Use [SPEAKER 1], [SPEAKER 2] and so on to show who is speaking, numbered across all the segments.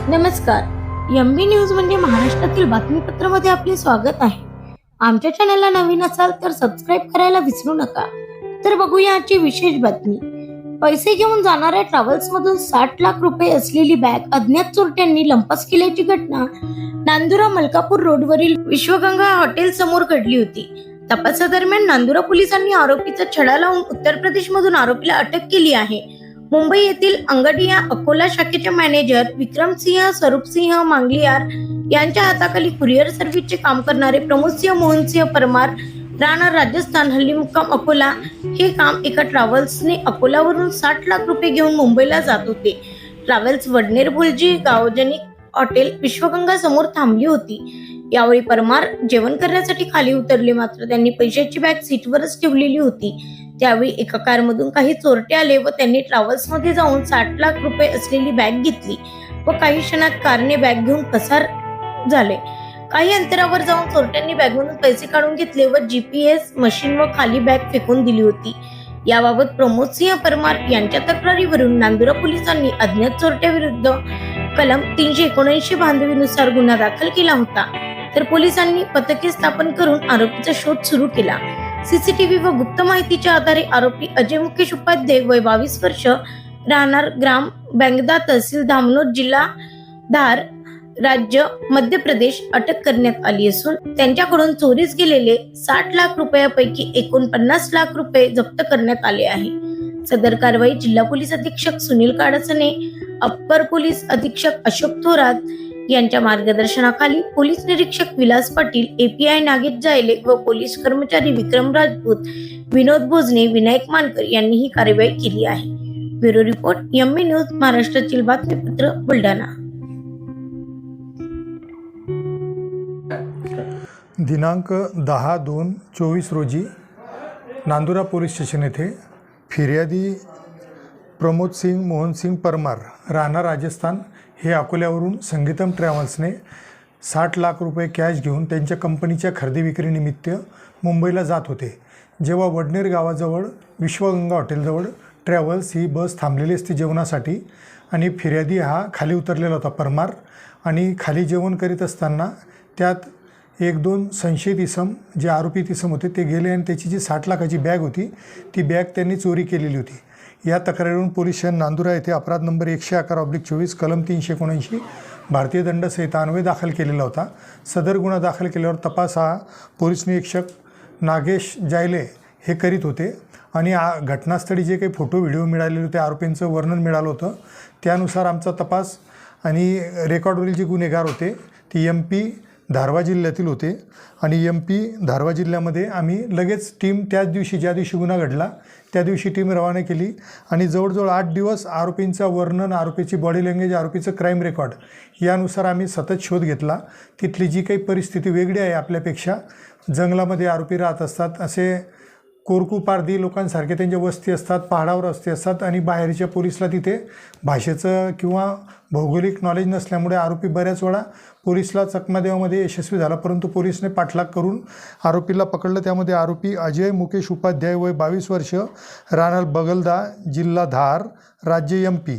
[SPEAKER 1] नमस्कार. MB news म्हणजे महाराष्ट्रातील बातमीपत्रामध्ये आपले स्वागत आहे. आमच्या चॅनलला नवीन असाल तर सबस्क्राईब करायला विसरू नका. तर बघूया आजची विशेष बातमी. पैसे घेऊन जाणाऱ्या ट्रॅव्हल्स मधून 60 लाख रुपये असलेली बॅग अज्ञात चोरट्यांनी लंपास केल्याची घटना नांदुरा मलकापूर रोडवरील विश्वगंगा हॉटेल समोर घडली होती. तपासादरम्यान नांदुरा पोलिसांनी आरोपीचा छडा लावून उत्तर प्रदेश मधून आरोपीला अटक केली आहे. मुंबई येथील अंगडिया अकोला शाखेचे मॅनेजर विक्रमसिंह स्वरूपसिंह मांगलियार यांच्या हाताखाली कुरिअर सर्व्हिसचे काम करणारे प्रमोदसिंह मोहनसिंह परमार राणा राजस्थान हल्ली मुक्काम अकोला हे काम एका ट्रॅव्हल्सने अकोलावरून 60 लाख रुपये घेऊन मुंबईला जात होते. ट्रॅव्हल्स वडनेर भुलजी गावजनिक हॉटेल विश्वगंगा समोर थांबली होती. यावेळी परमार जेवण करण्यासाठी खाली उतरले, मात्र त्यांनी पैशाची बॅग सीटवरच ठेवलेली होती. त्यावेळी एका कारमधून काही चोरटे आले व त्यांनी ट्रॅव्हल्स मध्ये जाऊन 60 लाख रुपये असलेली बॅग घेतली व काही क्षणात कारने बॅग घेऊन पसार झाले. काही अंतरावर जाऊन चोरट्यांनी बॅगमधून पैसे काढून घेतले व जीपीएस मशीन व खाली बॅग फेकून दिली होती. याबाबत प्रमोदसिंह परमार यांच्या तक्रारीवरून नांदुरा पोलिसांनी अज्ञात चोरट्याविरुद्ध कलम 379 भांडवीनुसार गुन्हा दाखल केला होता. तर पोलिसांनी पथके स्थापन करून आरोपीचा शोध सुरू केला. सीसीटीव्ही व गुप्त माहितीच्या आधारे आरोपी अजय मुकेश उपाध्याय वय 22 वर्ष राहणार ग्राम बँगदा तहसील धामनोद जिल्हा धार राज्य मध्य प्रदेश अटक करण्यात आली असून त्यांच्याकडून चोरीस गेलेले 60 लाख रुपयापैकी 49 लाख रुपये जप्त करण्यात आले आहे. सदर कारवाई जिल्हा पोलीस अधीक्षक सुनील काडसने, अप्पर पोलीस अधीक्षक अशोक थोरात यांच्या मार्गदर्शनाखाली पोलीस निरीक्षक विलास पाटील, एपीआय नागेश जायले व पोलीस कर्मचारी विक्रम राजपूत, विनोद भोजने, विनायक मानकर यांनी ही कारवाई केली आहे. ब्युरो रिपोर्ट, एमबी न्यूज, महाराष्ट्रातील बातमीपत्र, बुलढाणा.
[SPEAKER 2] दिनांक 10/2/24 रोजी नांदुरा पोलीस स्टेशन येथे फिर्यादी प्रमोदसिंह मोहनसिंह परमार राणा राजस्थान हे अकोल्यावरून संगीतम ट्रॅव्हल्सने 60 लाख रुपये कॅश घेऊन त्यांच्या कंपनीच्या खरेदी विक्रीनिमित्त मुंबईला जात होते. जेव्हा वडनेर गावाजवळ विश्वगंगा हॉटेलजवळ ट्रॅव्हल्स ही बस थांबलेली असते जेवणासाठी आणि फिर्यादी हा खाली उतरलेला होता परमार, आणि खाली जेवण करीत असताना त्यात 1-2 संशयित इसम जे आरोपी इसम होते ते गेले आणि त्याची जी 60 लाखाची बॅग होती ती बॅग त्यांनी चोरी केलेली होती. या तक्रारीवरून पोलीस स्टेशन नांदुरा येथे अपराध नंबर 111/24 कलम 379 भारतीय दंड संहिता अन्वये दाखल केलेला होता. सदर गुन्हा दाखल केल्यावर तपास हा पोलीस निरीक्षक नागेश जायले हे करीत होते आणि घटनास्थळी जे काही फोटो व्हिडिओ मिळालेले होते, आरोपींचं वर्णन मिळालं होतं, त्यानुसार आमचा तपास आणि रेकॉर्डवरील जे गुन्हेगार होते ते MP धारवा जिल्ह्यातील होते आणि MP धारवा जिल्ह्यामध्ये आम्ही लगेच टीम त्याच दिवशी ज्या दिवशी गुन्हा घडला त्या दिवशी टीम रवाना केली आणि जवळजवळ 8 दिवस आरोपींचं वर्णन, आरोपीची बॉडी लँग्वेज, आरोपीचं क्राईम रेकॉर्ड यानुसार आम्ही सतत शोध घेतला. तिथली जी काही परिस्थिती वेगळी आहे आपल्यापेक्षा, जंगलामध्ये आरोपी राहत असतात, असे कोरकू पारधी लोकांसारखे त्यांच्या वस्ती असतात, पहाडावर वस्ती असतात आणि बाहेरच्या पोलिसला तिथे भाषेचं किंवा भौगोलिक नॉलेज नसल्यामुळे आरोपी बऱ्याच वेळा पोलिसला चकमा देण्यामध्ये यशस्वी झाला, परंतु पोलिसने पाठलाग करून आरोपीला पकडलं. त्यामध्ये आरोपी अजय मुकेश उपाध्याय वय 22 वर्ष राहणार बगलदा जिल्हा धार राज्य MP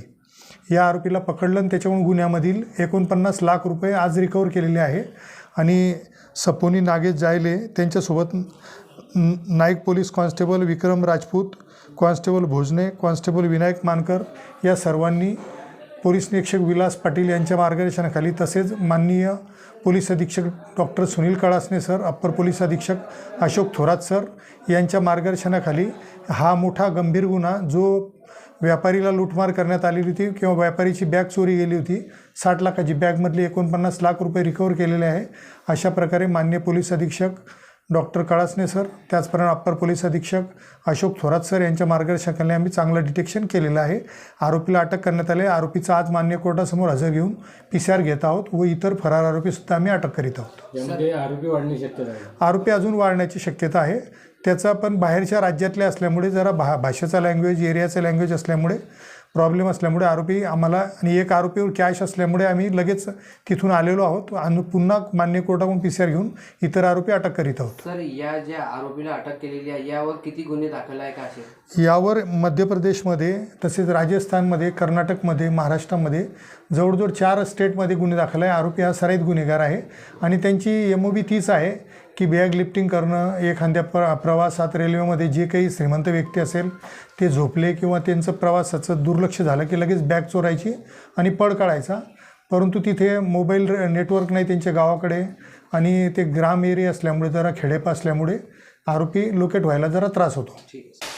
[SPEAKER 2] या आरोपीला पकडलं आणि त्याच्याकडून गुन्ह्यामधील 49 लाख रुपये आज रिकवर केलेले आहे. आणि सपोनी नागेश जायले त्यांच्यासोबत नाईक पोलीस कॉन्स्टेबल विक्रम राजपूत, कॉन्स्टेबल भोजने, कॉन्स्टेबल विनायक मानकर या सर्वांनी पोलीस निरीक्षक विलास पाटील यांच्या मार्गदर्शनाखाली, तसेच माननीय पोलीस अधीक्षक doctor Sunil Kalasane sir, upper police अधीक्षक अशोक थोरात सर यांच्या मार्गदर्शनाखाली हा मोठा गंभीर गुन्हा जो व्यापारीला लूटमार करण्यात आलेली होती किंवा व्यापारीची बॅग चोरी गेली होती, 60 लाखाची बॅगमधली 49 लाख रुपये रिकवर केलेले आहे. अशा प्रकारे माननीय पोलीस अधीक्षक डॉक्टर काळासने सर, त्याचप्रमाणे अप्पर पोलीस अधीक्षक अशोक थोरात सर यांच्या मार्गदर्शनाखाली आम्ही चांगलं डिटेक्शन केलेलं आहे. आरोपीला अटक करण्यात आले. आरोपीचा आज मान्य कोर्टासमोर हजर घेऊन PCR घेत आहोत व इतर फरार आरोपीसुद्धा आम्ही अटक करीत आहोत. आरोपी अजून वाढण्याची शक्यता आहे. त्याचा पण बाहेरच्या राज्यातले असल्यामुळे जरा भाषेचा लँग्वेज, एरियाचा लँग्वेज असल्यामुळे प्रॉब्लेम असल्यामुळे आरोपी आम्हाला आणि एक आरोपीवर कॅश असल्यामुळे आम्ही लगेच तिथून आलेलो आहोत आणि पुन्हा मान्य कोर्टाकडून PCR घेऊन इतर आरोपी अटक करीत आहोत.
[SPEAKER 3] सर, या ज्या आरोपीला अटक केलेली आहे यावर किती गुन्हे दाखल आहे का असे?
[SPEAKER 2] यावर मध्य प्रदेशमध्ये तसेच राजस्थानमध्ये, कर्नाटकमध्ये, महाराष्ट्रामध्ये जवळजवळ 4 स्टेटमध्ये गुन्हे दाखल आहे. आरोपी हा सराईत गुन्हेगार आहे आणि त्यांची MOB तीच आहे की बॅग लिफ्टिंग करणं, एखाद्या प्रवासात रेल्वेमध्ये जे काही श्रीमंत व्यक्ती असेल ते झोपले किंवा त्यांचं प्रवासाचं दुर्लक्ष झालं की लगेच बॅग चोरायची आणि पळ काढायचा. परंतु तिथे मोबाईल नेटवर्क नाही त्यांच्या गावाकडे आणि ते ग्राम एरिया असल्यामुळे, जरा खेडेपा असल्यामुळे आरोपी लोकेट व्हायला जरा त्रास होतो.
[SPEAKER 3] ठीक आहे.